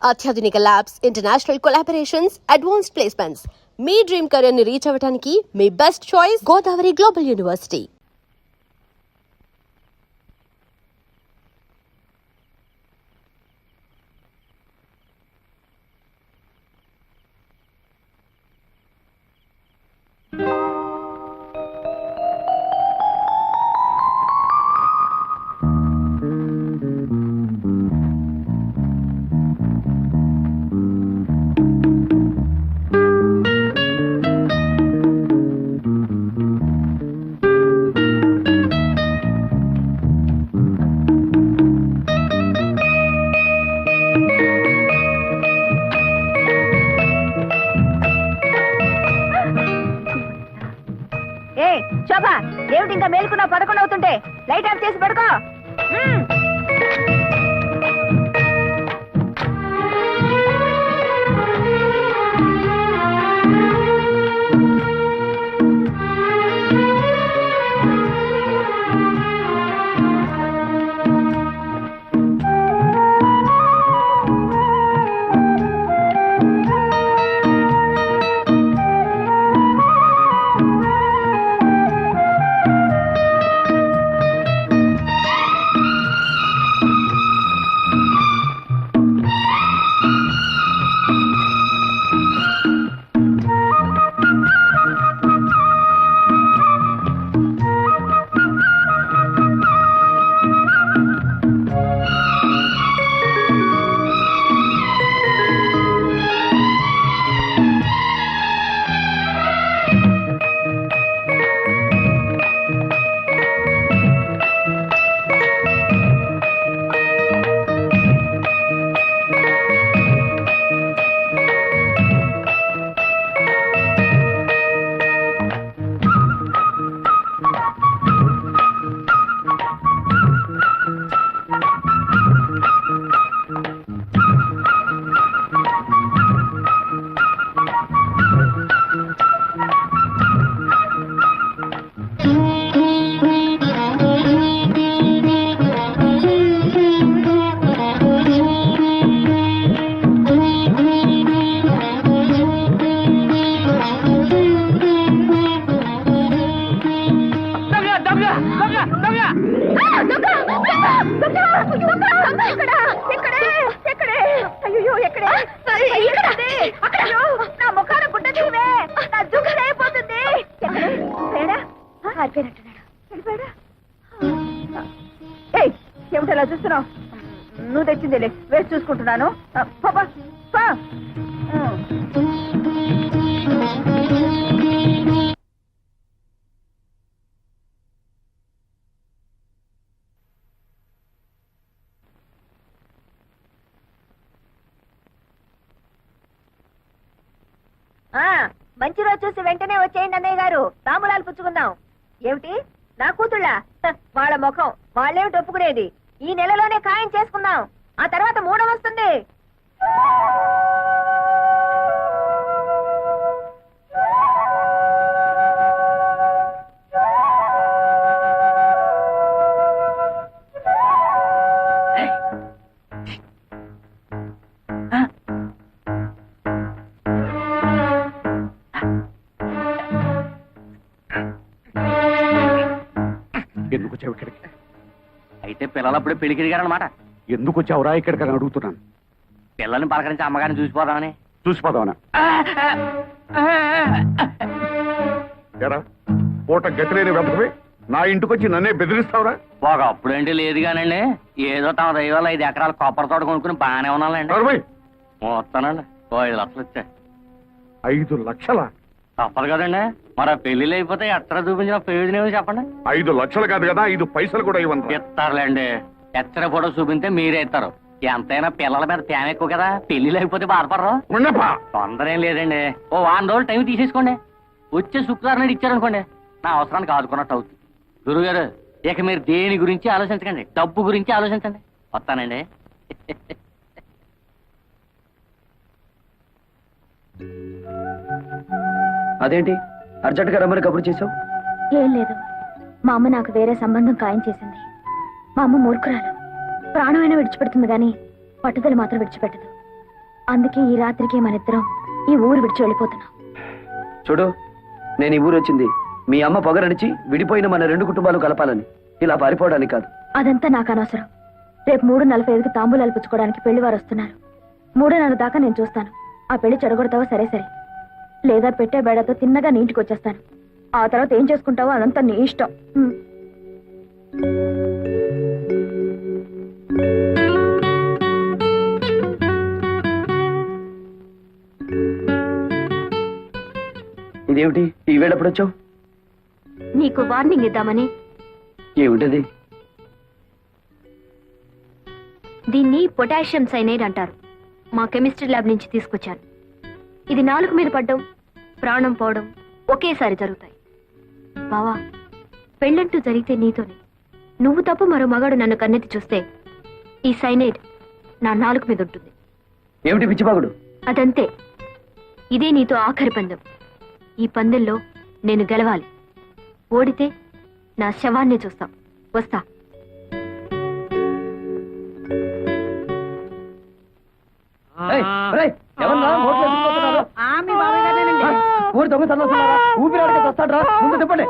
అత్యాధునిక labs, international collaborations, advanced placements. మీ dream career ని రీచ్ అవ్వడానికి మీ best choice Godavari global university. Shobha, ఏమిటి ఇంకా మేలుకున్నా? 11 అవుతుంటే లైట్ ఆఫ్ చేసి పడుకో. ఏమిటలా చూస్తున్నావు? నువ్వు తెచ్చిందేలే, వేసి చూసుకుంటున్నాను. మంచి రోజు చూసి వెంటనే వచ్చేయండి అన్నయ్య గారు, తాంబూలాలు పుచ్చుకుందాం. ఏమిటి, నా కూతుళ్ళ? వాళ్ళ ముఖం వాళ్ళేమిటి ఒప్పుకునేది? ఈ నెలలోనే ఖాయం చేసుకుందాం, ఆ తర్వాత 3వ వస్తుంది. ఎందుకు వచ్చావు ఇక్కడికి? అయితే పిల్లలప్పుడే పెళ్లికి దిగారనమాట. ఎందుకు వచ్చావురా ఇక్కడికి అని అడుగుతున్నాను. పిల్లల్ని పలకరించి అమ్మగారిని చూసిపోదామని. చూసిపోదామనా? ఎరా పూట గతిలేని వెతకవే నా ఇంటికి వచ్చి నన్నే బెదిరిస్తావురా? ఒక అప్పుడంటే లేదు కానండి, ఏదో తమ దైవాలు 5 ఎకరాల కొబ్బరి తోట కొనుక్కుని బాగానే ఉన్నాలండి. వస్తానండి, 5 లక్షలు వచ్చాయి. 5 లక్షలా? తప్పదు కదండి, మరి ఆ పెళ్లిళ్ళు అయిపోతే ఎక్కడ చూపించిన ప్రయోజనం ఏమో చెప్పండి. 5 లక్షలు కాదు కదా, 5 పైసలు కూడా ఇవ్వండి. ఇస్తారులేండి, ఎచ్చర ఫోటో చూపిస్తే మీరే ఇస్తారు. ఎంతైనా పిల్లల మీద తేమ ఎక్కువ కదా, పెళ్లిళ్ళు అయిపోతే బాధపడరు. తొందర ఏం లేదండి, ఓ 1 రోజులు టైం తీసేసుకోండి. వచ్చే శుక్రవారం నాడు ఇచ్చారనుకోండి, నా అవసరానికి ఆదుకున్నట్టు అవుతుంది. గురుగారు, ఇక మీరు దేని గురించి ఆలోచించకండి, డబ్బు గురించి ఆలోచించండి. వస్తానండి. అదేంటి అర్జెంట్గా రమ్మని కబురు చేసావు? ఏం లేదు, మా అమ్మ నాకు వేరే సంబంధం ఖాయం చేసింది. మా అమ్మ మూర్ఖురాలు, ప్రాణమైనా విడిచిపెడుతుంది గాని పట్టుదల మాత్రం విడిచిపెట్టదు. అందుకే ఈ రాత్రికి మనిద్దరం ఈ ఊరు విడిచి వెళ్ళిపోతున్నాం. చూడు, నేను ఈ ఊరు వచ్చింది మీ అమ్మ పొగరడిచి విడిపోయిన మన 2 కుటుంబాలు కలపాలని, ఇలా పారిపోవడానికి కాదు. అదంతా నాకు అనవసరం. రేపు 3:45కి తాంబూలాలు పుచ్చుకోవడానికి పెళ్లి వారు వస్తున్నారు. 3:30 దాకా నేను చూస్తాను. ఆ పెళ్లి చెడగొడతావో సరే సరే, లేదా పెట్టే బేడతో తిన్నగా నీ ఇంటికి వచ్చేస్తాను. ఆ తర్వాత ఏం చేసుకుంటావో అదంతా నీ ఇష్టం. ఇదేమిటి ఈ వేళప్పుడు వచ్చావు? నీకు వార్నింగ్ ఇద్దామని. ఏమిటది? దీన్ని పొటాషియం సైనైడ్ అంటారు. మా కెమిస్ట్రీ ల్యాబ్ నుంచి తీసుకొచ్చాను. ఇది నాలుక మీద పడ్డం, ప్రాణం పోవడం ఒకేసారి జరుగుతాయి. బావా, పెళ్ళంటూ జరిగితే నీతోనే. నువ్వు తప్ప మరో మగాడు నన్ను కన్నెత్తి చూస్తే ఈ సైనైడ్ నా నాలుక మీద ఉంటుంది. ఏమిటి పిచ్చిబాగుడు? అదంతే. ఇదే నీతో ఆఖరి పందెం. ఈ పందెంలో నేను గెలవాలి. ఓడితే నా శవాన్ని చూస్తాం. వస్తా. ఊరు దొంగ తల్లొస్తున్నారా? ఊపిరాడక వస్తాడ్రా, ముందు చెప్పండి.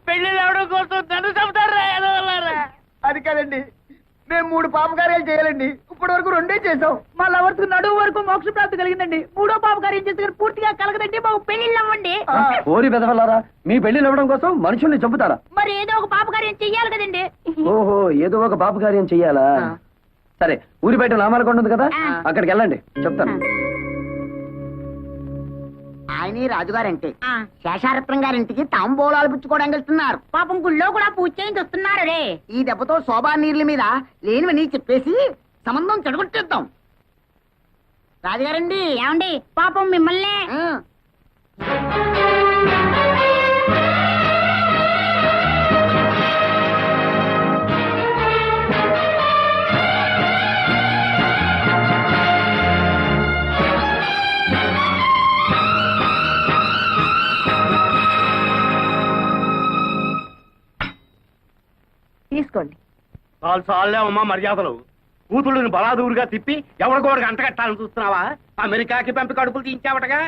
పెళ్లి రావడం కోసం నన్ను చెబుతారా? అది కాదండి, మేము 3 పాపకార్యాలు చేయాలండి. ఇప్పటి వరకు 2 చేసాం. మా లవర్స్ నడువు వరకు మోక్ష ప్రాప్తి కలిగిందండి. 3వ పాపకార్యం చేస్తే పూర్తిగా కలగదండి. మాకు పెళ్లిళ్ళు అవ్వండి. ఓరి బెదవల్లారా, మీ పెళ్లిళ్ళు ఇవ్వడం కోసం మనుషుల్ని చంపుతారా? మరి ఏదో ఒక పాపకార్యం చెయ్యాలి కదండి. ఓహో, ఏదో ఒక పాప కార్యం చెయ్యాలా? సరే, ఊరి బయట నామాలకొండ ఉంది కదా, అక్కడికి వెళ్ళండి, చెప్తాను. ఆయన రాజుగారంటే శేషారత్నం గారింటికి తాంబూలాలు పుచ్చుకోవడానికి వెళ్తున్నారు. పాపం గుళ్ళో కూడా పూజ చేయించి వస్తున్నారు. రే, ఈ దెబ్బతో శోభా నీళ్ళ మీద లేనివని చెప్పేసి సంబంధం చెడగొట్టేద్దాం. రాజుగారండి, ఏమండి, పాపం మిమ్మల్ని. తీసుకోండి. చాలే అమ్మా మర్యాదలు. కూతుళ్ళని బలాదూరుగా తిప్పి ఎవరికోడికి అంటగట్టాలని చూస్తున్నావా? అమెరికాకి పంపి కడుపులు తీయించావటగా.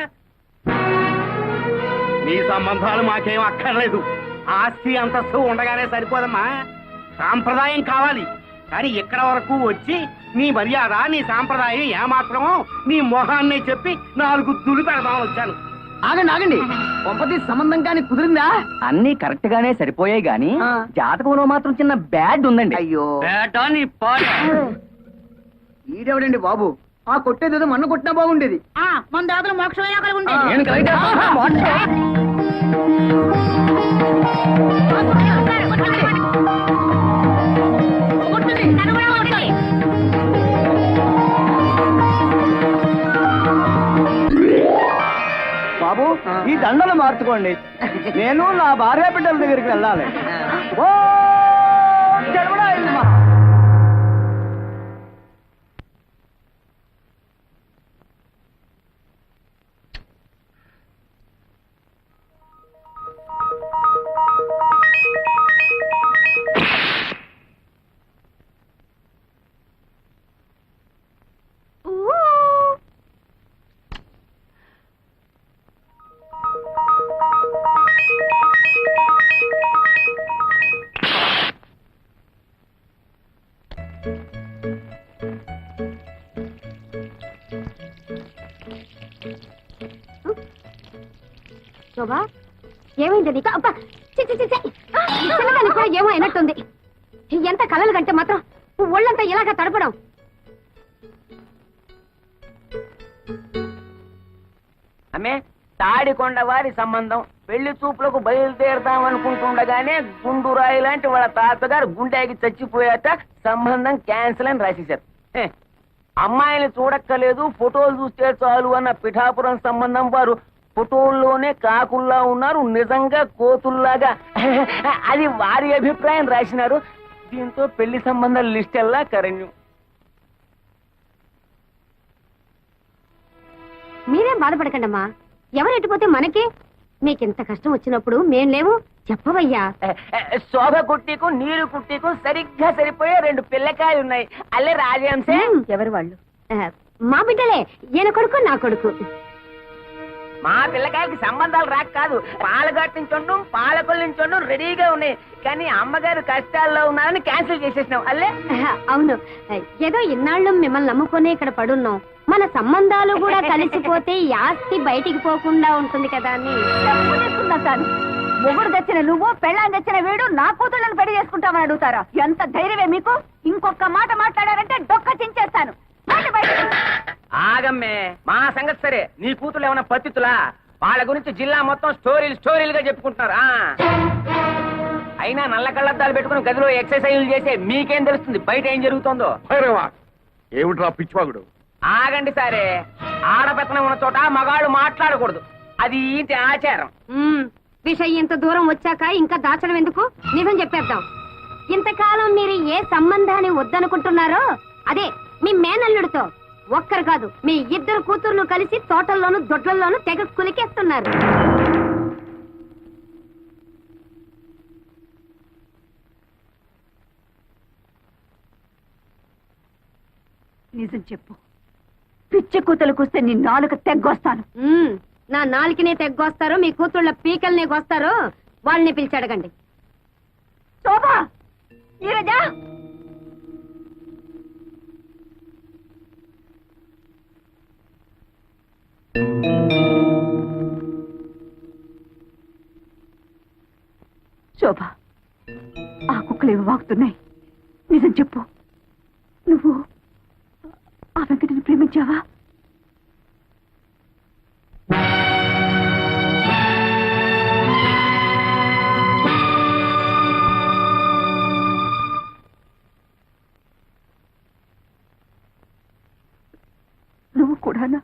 నీ సంబంధాలు మాకేం అక్కర్లేదు. ఆస్తి అంతస్తు ఉండగానే సరిపోదమ్మా. సాంప్రదాయం కావాలి. కానీ ఇక్కడ వరకు వచ్చి నీ మర్యాద, నీ సాంప్రదాయం ఏమాత్రమో నీ మొహాన్ని చెప్పి 4 దులు పెడదామని వచ్చాను. ఆగండి ఆగండి, ఒప్పతి సంబంధం కానీ కుదిరిందా? అన్ని కరెక్ట్ గానే సరిపోయాయి గాని జాతకంలో మాత్రం చిన్న బ్యాడ్ ఉందండి. అయ్యో, బేటా నీ పాట. ఈడెవడండి బాబు? ఆ కొట్టేదేదో మన్ను కొట్టినా బాగుండేది. మన దాతలు మోక్షమైనా కలిగి ఉండేది. నేను కరెక్ట్ బాబు, ఈ దండలు మార్చుకోండి. నేను నా భార్య బిడ్డల దగ్గరికి వెళ్ళాలి. ఓ చెరువుడా ఇల్మా. శోభా, ఏమైంది నీకు? అబ్బా, చి, చి, చి, చి. ఈ చిన్నదానికి కూడా ఏమో అయినట్టుంది. ఎంత కలలు కంటే మాత్రం ఒళ్ళంతా ఇలాగా తడపడం. అమ్మే, తాడికొండ వారి సంబంధం పెళ్లి చూపులకు బయలుదేరదామనుకుంటుండగానే గుండురాయి లాంటి వాళ్ళ తాతగారు గుండెకి చచ్చిపోయాట. సంబంధం క్యాన్సిల్ అని రాసేశారు. అమ్మాయిని చూడక్కలేదు, ఫోటోలు చూస్తే చాలు అన్న పిఠాపురం సంబంధం వారు ఫోటోల్లోనే కాకుల్లా ఉన్నారు, నిజంగా కోతుల్లాగా. అది వారి అభిప్రాయం రాసినారు. దీంతో పెళ్లి సంబంధాల లిస్ట్ ఎల్లా కరణ్యం. మీరేం బాధపడకండమ్మా. ఎవరు ఎట్టుపోతే మనకి మీకింత కష్టం వచ్చినప్పుడు మేం లేవు చెప్పవయ్యా. శోభ కుట్టికు నీరు కుట్టికు సరిగ్గా సరిపోయే 2 పిల్లకాయలు ఉన్నాయి. అల్లే రాజహంసే. ఎవరు వాళ్ళు? మా బిడ్డలే, ఈయన కొడుకు నా కొడుకు. మా పిల్లకాయలకి సంబంధాలు రాక కాదు, పాలగట్టు నుంచి పాలకొల్లు నుంచి రెడీగా ఉన్నాయి. కానీ అమ్మగారు కష్టాల్లో ఉన్నారని క్యాన్సిల్ చేసేసినాం. అల్లే అవును, ఏదో ఇన్నాళ్ళు మిమ్మల్ని నమ్ముకొని ఇక్కడ పడున్నాం. మన సంబంధాలు కూడా కలిసిపోతే ఈ ఆస్తి బయటికి పోకుండా ఉంటుంది కదా అని. మొగుడు తెచ్చిన నువ్వు పెళ్ళాన్ని తెచ్చిన వీడు నా కూతుళ్ళని పెళ్లి చేసుకుంటామని అడుగుతారా? ఎంత ధైర్యమే మీకు? ఇంకొక మాట మాట్లాడారంటే డొక్క చించేస్తాను. ఆగమ్మే, మా సంగతి సరే. నీ కూతురు ఏమైనా పత్తితులా? వాళ్ళ గురించి జిల్లా మొత్తం స్టోరీలుగా చెప్పుకుంటున్నారు. అయినా నల్ల కళ్ళద్దాలు పెట్టుకుని గదిలో ఎక్సర్సైజులు చేసే మీకేం తెలుస్తుంది బయట ఏం జరుగుతుందో? ఏమిట్రా పిచ్చివాగుడు? ఆగండి సరే. ఆడపెత్తనం ఉన్న చోట మగాళ్ళు మాట్లాడకూడదు. అది ఇంటి ఆచారం. విషయం ఇంత దూరం వచ్చాక ఇంకా దాచడం ఎందుకు? నిజం చెప్పేద్దాం. ఇంతకాలం మీరు ఏ సంబంధాన్ని వద్దనుకుంటున్నారో అదే మీ మేనల్లుడితో ఒక్కరు కాదు, మీ 2 కూతుర్లు కలిసి తోటల్లోనూ దొడ్లల్లోనూ తెగ కులికేస్తున్నారు. నిజం చెప్పు. పిచ్చి కూతులకొస్తే నీ నాలుక తెగ్గొస్తాను. నా నాలుకనే తెగ్గొస్తారో మీ కూతుళ్ళ పీకల్నే గొస్తారో వాళ్ళని పిలిచి అడగండి. శోభా, నీరజా, శోభ, ఆ కుక్కలు ఏమి వాగుతున్నాయి? నిజం చెప్పు, నువ్వు ఆ వెంకటిని ప్రేమించావా? నువ్వు కూడానా?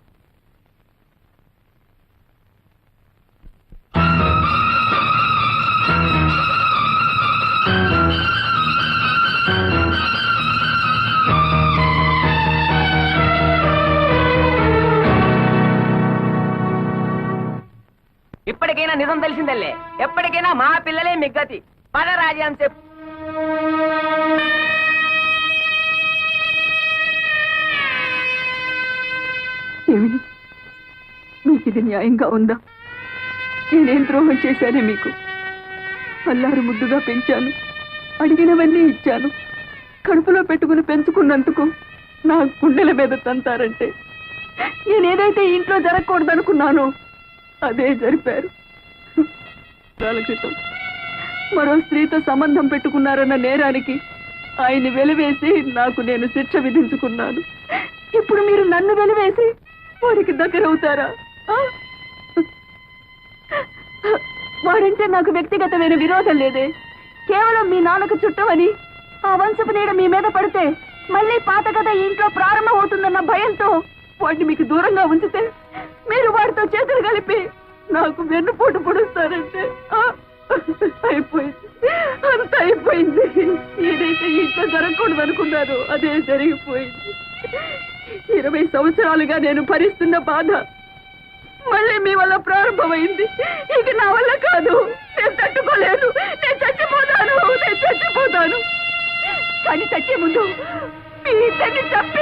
ఇప్పటికైనా నిజం తెలిసిందల్లే. ఎప్పటికైనా మా పిల్లలే మిగ్గతి. పద రాజ్యం చెప్పు. ఏమి, మీకు ఇది న్యాయంగా ఉందా? నేనేం ద్రోహం చేశానే మీకు? అల్లారు ముద్దుగా పెంచాను, అడిగినవన్నీ ఇచ్చాను. కడుపులో పెట్టుకుని పెంచుకున్నందుకు నా గుండెల మీద తంతారంటే నేనేదైతే ఇంట్లో జరగకూడదనుకున్నానో అదే జరిపారు. క్రితం మరో స్త్రీతో సంబంధం పెట్టుకున్నారన్న నేరానికి ఆయన్ని వెలివేసి నాకు నేను శిక్ష విధించుకున్నాను. ఇప్పుడు మీరు నన్ను వెలివేసి వారికి దగ్గరవుతారా? వాడంటే నాకు వ్యక్తిగతమైన విరోధం లేదే. కేవలం మీ నాన్నకు చుట్టమని ఆ వంశపు నీడ మీ మీద పడితే మళ్ళీ పాత కథ ఇంట్లో ప్రారంభం అవుతుందన్న భయంతో వాడిని మీకు దూరంగా ఉంచితే మీరు వాడితో చేతులు కలిపి నాకు వెన్నుపోటు పొడుస్తారంటే అయిపోయింది, అంత అయిపోయింది. ఏదైతే ఇంట్లో జరగకూడదు అనుకున్నారో అదే జరిగిపోయింది. 20 సంవత్సరాలుగా నేను భరిస్తున్న బాధ మళ్ళీ మీ వల్ల ప్రారంభమైంది. ఇది నా వల్ల కాదు, నేను తట్టుకోలేను. నేను చచ్చిపోతాను. కానీ చచ్చే ముందు మీ ఇద్దరిని చంపి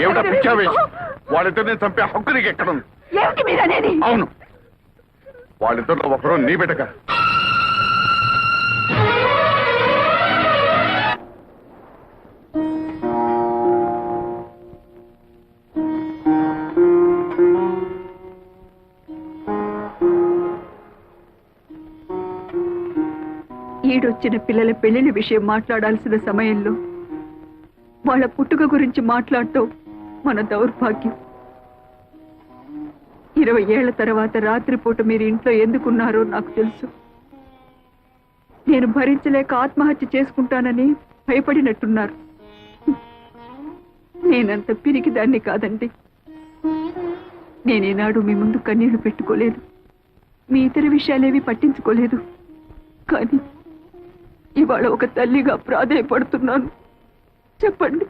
ఏమిటా పిచ్చావేశం? వాళ్ళిద్దరిని చంపే హక్కు నీకు ఎక్కడుంది? ఏమిటి మీరనేది? అవును, వాళ్ళిద్దరిలో ఒకరు నీ బిడ్డక. ఈడొచ్చిన పిల్లల పెళ్లిళ్ళ విషయం మాట్లాడాల్సిన సమయంలో వాళ్ళ పుట్టుక గురించి మాట్లాడటం మన దౌర్భాగ్యం. 20 ఏళ్ల తర్వాత రాత్రిపూట మీరు ఇంట్లో ఎందుకున్నారో నాకు తెలుసు. నేను భరించలేక ఆత్మహత్య చేసుకుంటానని భయపడినట్టున్నారు. నేనంత పిరికిదాన్ని కాదండి. నేనేనాడు మీ ముందు కన్నీళ్లు పెట్టుకోలేదు, మీ ఇతర విషయాలేవి పట్టించుకోలేదు. కానీ ఇవాళ ఒక తల్లిగా ప్రాధేయపడుతున్నాను. చెప్పండి,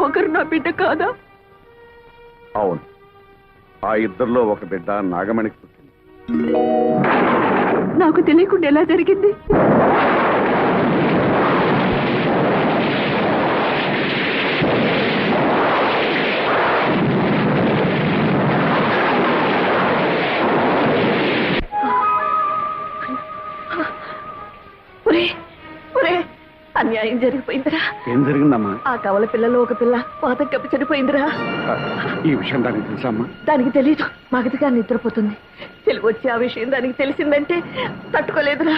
ఒకరు నా బిడ్డ కాదా? అవును, ఆ ఇద్దరిలో ఒక బిడ్డ నాగమణికి పుట్టింది. నాకు తెలియకుండా ఎలా జరిగింది? అన్యాయం జరిగిపోయిందిరా. ఏం జరిగిందమ్మా? ఆ కవల పిల్లలో ఒక పిల్ల పాతం కప్పి చనిపోయిందిరా. ఈ విషయం దానికి తెలుసమ్మా? దానికి తెలీదు. మగతిగా నిద్రపోతుంది. తెలివి వచ్చి ఆ విషయం దానికి తెలిసిందంటే తట్టుకోలేదురా.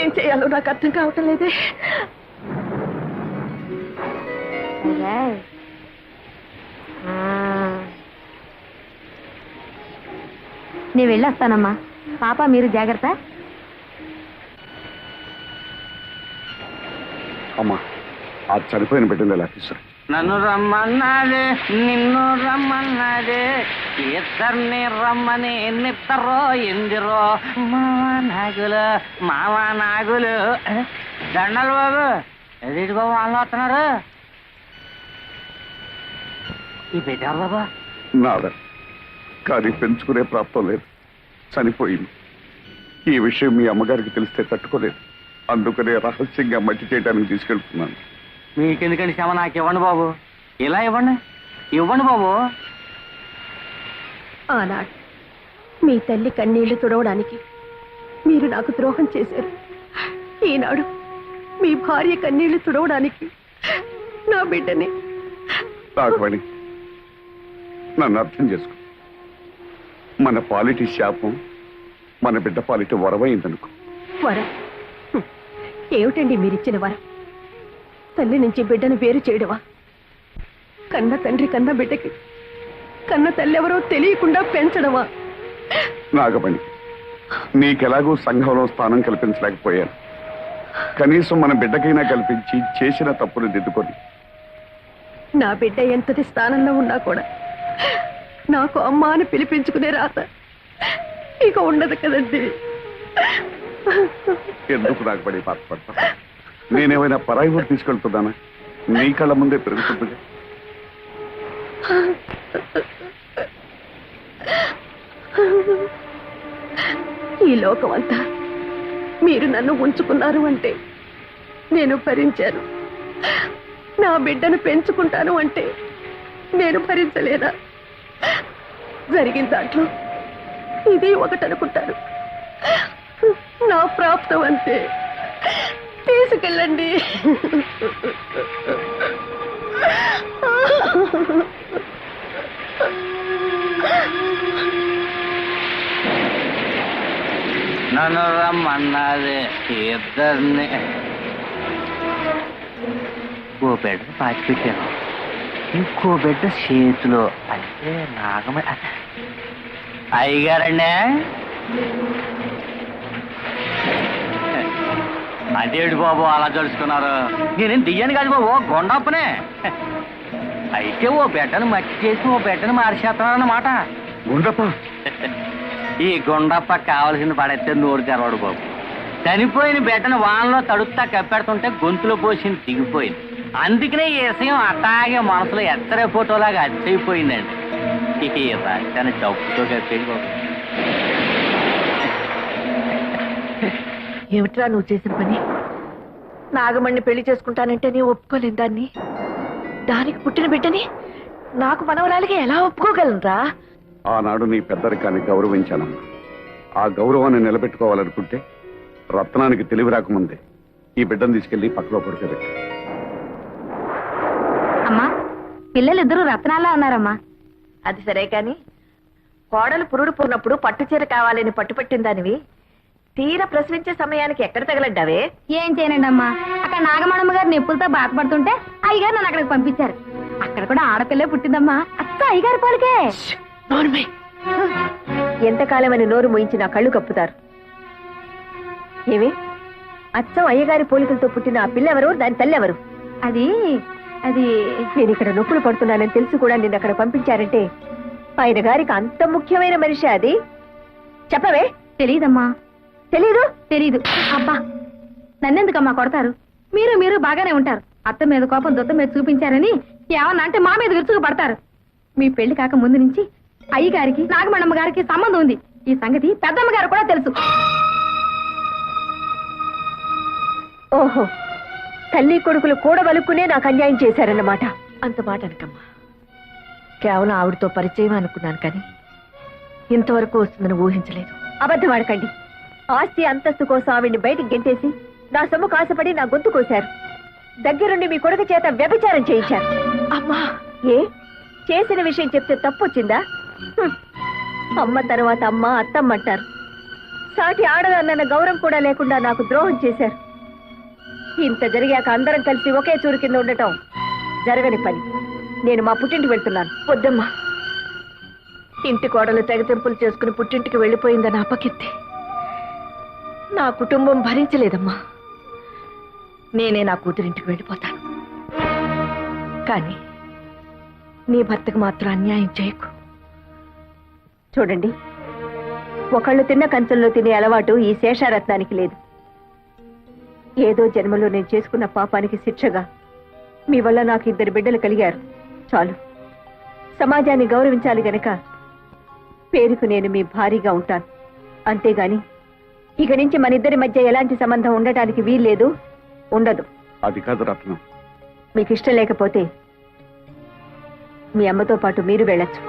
ఏం చేయాలో నాకు అర్థం కావటం లేదే. నేను వెళ్ళొస్తానమ్మా. పాప మీరు జాగ్రత్త. అమ్మా, ఆ చనిపోయిన బిడ్డను ఎలా తీసుకురా? నన్ను రమ్మన్నాదే, నిన్ను రమ్మన్నాదే, ఇద్దరిని రమ్మని నిద్దరో ఎందిరో మావా నాగులు దండలు బాబు. ఎదుటి బాబు వాళ్ళు వస్తున్నారు. ఈ బిడ్డ బాబా నాదా, కానీ పెంచుకునే ప్రాప్తం లేదు, చనిపోయింది. ఈ విషయం మీ అమ్మగారికి తెలిస్తే తట్టుకోలేదు. అందుకనే రహస్యంగా మట్టి చేయడానికి తీసుకెళ్తున్నాను. మీకెందుకండి శ్రమ? నాకు ఇవ్వండి బాబు, ఇలా ఇవ్వండి, ఇవ్వండి బాబు. ఆనాడు మీ తల్లి కన్నీళ్లు తుడవడానికి మీరు నాకు ద్రోహం చేశారు. ఈనాడు మీ భార్య కన్నీళ్లు తుడవడానికి నా బిడ్డని. నాగమణి, నన్ను అర్థం చేసుకో. మన పాలిటి శాపం మన బిడ్డ పాలిటి వరమైందనుకో. వరం? ఏమిటండి మీరిచ్చిన వరం? తల్లి నుంచి బిడ్డను వేరు చేయడమా? కన్న తండ్రి కన్న బిడ్డకి కన్న తల్లి ఎవరో తెలియకుండా పెంచడమా? నాగమణి, నీకెలాగూ సంఘంలో స్థానం కల్పించలేకపోయాను. కనీసం మన బిడ్డకైనా కల్పించి చేసిన తప్పును దిద్దుకొని. నా బిడ్డ ఎంతటి స్థానంలో ఉన్నా కూడా నాకు అమ్మ అని పిలిపించుకునే రాత ఇక ఉండదు కదండి. ఎందుకు నాగమణి బాధపడతా? నేనేమైనా పరాయి ఊరు తీసుకెళ్తున్నానా? నీ కళ్ళ ముందే పెరుగుతుంది. ఈ లోకం అంతా మీరు నన్ను ఉంచుకున్నారు అంటే నేను భరించాను. నా బిడ్డను పెంచుకుంటాను అంటే నేను భరించలేదా? జరిగిన దాంట్లో ఇది ఒకటి అనుకుంటారు. నా ప్రాప్తం అంతే. తీసుకెళ్ళండి. నన్ను రమ్మన్నది ఇద్దరిని. ఓ బిడ్డ పాచి పెట్టాను, ఇంకో బిడ్డ చేతిలో. అంటే నాగమ అయ్యగారండి. అదేడు బాబు అలా జరుచుకున్నారు? నేనేం దియ్యాను కాదు బాబు, గొండప్పనే. అయితే ఓ బిడ్డను మట్టి చేసి ఓ బిడ్డను మార్చేస్తున్నారన్నమాట. గుండప్ప, ఈ గుండప్ప కావలసిన పడైతే నోరు తెరవడు బాబు. చనిపోయిన బిడ్డను వానలో తడుపుతా కప్పెడుతుంటే గొంతులో పోసింది దిగిపోయింది. అందుకనే ఈ విషయం అట్టాగే మనసులో ఎత్తరే ఫోటోలాగా అచ్చయిపోయిందండి. ఈ రాజధాని డబ్బుతో కప్పేది బాబు. ఏమిట్రా నువ్వు చేసిన పని? నాగమణ్ణి పెళ్లి చేసుకుంటానంటే నీ ఒప్పుకోలేను దాన్ని. దానికి పుట్టిన బిడ్డని నాకు మనవరాలికి ఎలా ఒప్పుకోగలనురా? ఆనాడు నీ పెద్దరికాన్ని గౌరవించానమ్మా. ఆ గౌరవాన్ని నిలబెట్టుకోవాలనుకుంటే రత్నానికి తెలివి రాకముందే ఈ బిడ్డను తీసుకెళ్లి పక్కలో పడుకోబెట్టి. అమ్మా, పిల్లలిద్దరూ రత్నాలా ఉన్నారమ్మా. అది సరే కాని కోడలు పురుడు పూర్ణప్పుడు పట్టుచీర కావాలని పట్టుపట్టిన దానివి తీరా ప్రసవించే సమయానికి ఎక్కడ తగలడ్డావే? ఏం చేయనండి అమ్మా, అక్కడ నాగమణమ్మ గారు నొప్పులతో బాధపడుతుంటే అయ్యగారు నన్ను అక్కడికి పంపించారు. అక్కడ కూడా ఆడపిల్లే పుట్టిందమ్మా. అక్క అయ్యగారి పోలికే. ఎంతకాలమని నోరు మోయించి నా కళ్ళు కప్పుతారు. ఏమి అచ్చం అయ్యగారి పోలికలతో పుట్టిన ఆ పిల్లెవరు? దాని తల్లెవరు? అది అది నేను ఇక్కడ నొప్పులు పడుతున్నానని తెలుసు కూడా నిన్ను అక్కడ పంపించారంటే ఆయన గారికి అంత ముఖ్యమైన మనిషి అది? చెప్పవే. తెలీదమ్మా. తెలీదు? తెలీదు. అబ్బా, నన్నెందుకమ్మా కొడతారు? మీరు బాగానే ఉంటారు. అత్త మీద కోపం దొత్త మీద చూపించారని ఏమన్నా అంటే మా మీద విరుచుకు పడతారు. మీ పెళ్లి కాక ముందు నుంచి అయ్య గారికి నాగమణమ్మ గారికి సంబంధం ఉంది. ఈ సంగతి పెద్దమ్మ గారు కూడా తెలుసు. ఓహో, తల్లి కొడుకులు కూడబలుక్కునే నాకు అన్యాయం చేశారన్నమాట. అంత మాట అనకమ్మా. కేవలం ఆవిడతో పరిచయం అనుకున్నాను కానీ ఇంతవరకు వస్తుందని ఊహించలేదు. అబద్ధం ఆడకండి. ఆస్తి అంతస్తు కోసం ఆవిడ్ని బయటికి గెంటేసి నా సొమ్ము కాసపడి నా గొంతు కోశారు. దగ్గరుండి మీ కొడుకు చేత వ్యభిచారం చేయించారు. అమ్మా, ఏ చేసిన విషయం చెప్తే తప్పొచ్చిందా? అమ్మ తర్వాత అమ్మ అత్తమ్మ అంటారు. సాటి ఆడదన్న గౌరవం కూడా లేకుండా నాకు ద్రోహం చేశారు. ఇంత జరిగాక అందరం కలిసి ఒకే చూరు కింద ఉండటం జరగని పని. నేను మా పుట్టింటికి వెళ్తున్నాను. వద్దమ్మా, ఇంటి కోడలు తెగతెంపులు చేసుకుని పుట్టింటికి వెళ్ళిపోయిందని అపకెత్తి నా కుటుంబం భరించలేదమ్మా. నేనే నా కూతురింటికి వెళ్ళిపోతాను. కానీ నీ భర్తకు మాత్రం అన్యాయం చేయకు. చూడండి, ఒకళ్ళు తిన్న కంచంలో తినే అలవాటు ఈ శేషారత్నానికి లేదు. ఏదో జన్మలో నేను చేసుకున్న పాపానికి శిక్షగా మీ వల్ల నాకు 2 బిడ్డలు కలిగారు. చాలు. సమాజాన్ని గౌరవించాలి గనక పేరుకు నేను మీ భారీగా ఉంటాను. అంతేగాని ఇక నుంచి మన ఇద్దరి మధ్య ఎలాంటి సంబంధం ఉండటానికి వీల్లేదు, ఉండదు. అది కాదు రత్నం. మీకు ఇష్టం లేకపోతే మీ అమ్మతో పాటు మీరు వెళ్ళొచ్చు.